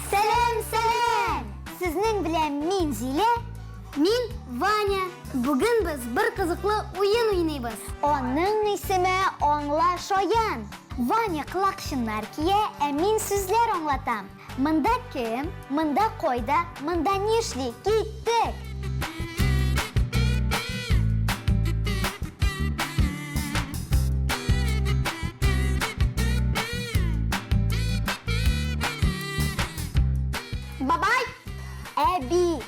Сәлем! Сезнең белән мин Зилә, мин Ваня. Бүген без бер кызыклы уен уйныйбыз. Аның исеме Аңла Шаян. Ваня кылакчыннар кия, ә мин сүзләр аңлатам. Монда кем, монда койда, монда нишли, киттек. Бабай, әби,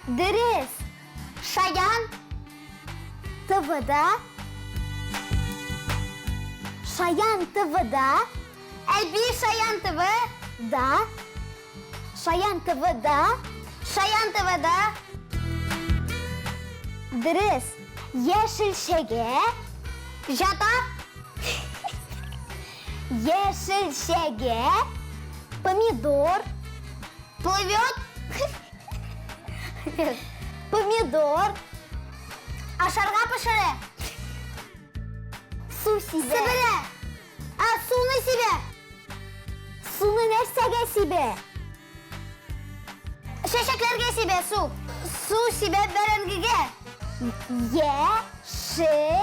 дөрес. Шаян ТВда, Шаян ТВда, әби Шаян ТВ, да, Шаян ТВда, дөрес. Яшелчәгә, жата, яшелчәгә, помидор, плывет, помидор, ашарга пешерә, су сибә, суны сибә, суны нәрсәгә сибә, чәчәкләргә сибә, су сибә бәрәңгегә, яшелчә,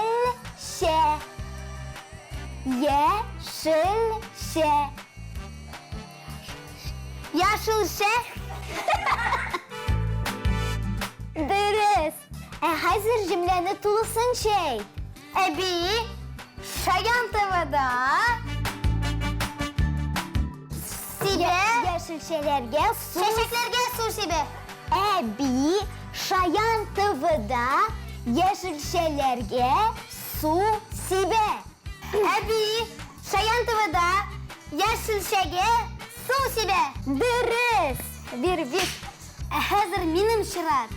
яшелчә, дөрес. Хәзер җөмләне тулысынча әйт. Әби Шаян ТВда сибә яшелчәләргә, чәчәкләргә су сибә. Әби Шаян ТВда яшелчәләргә су сибә. Әби Шаян ТВда яшелчәгә су сибә. Дөрес. Бир. Хәзер минем чират.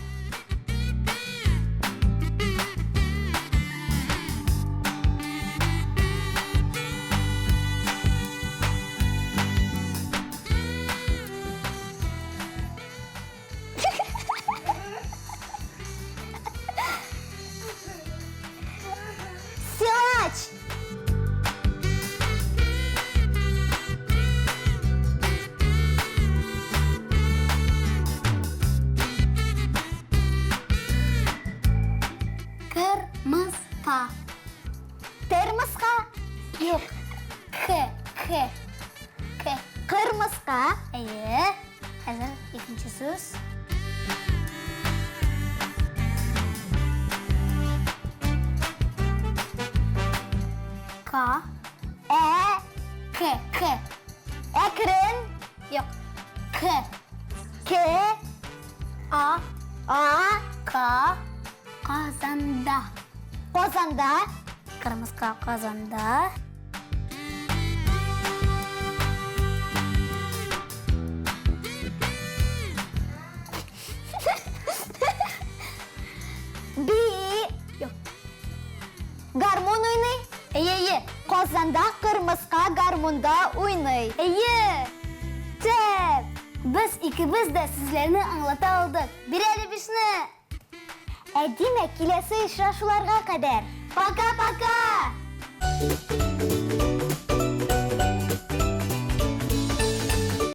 Силач. Кырмыска. Термоска? Юк. К. Кырмыска. Хәзер икенче сүз. К. Әкрен. Юк. К. К. Казанда. Кырмыска казанда. Гармон уйный. Казанда кырмыска гармонда уйный. Тәп. Без икебез дә сезләрне аңлата алдык. Бир әле бишне. Димәк, киләсе очрашуларга кадәр. Пока-пока!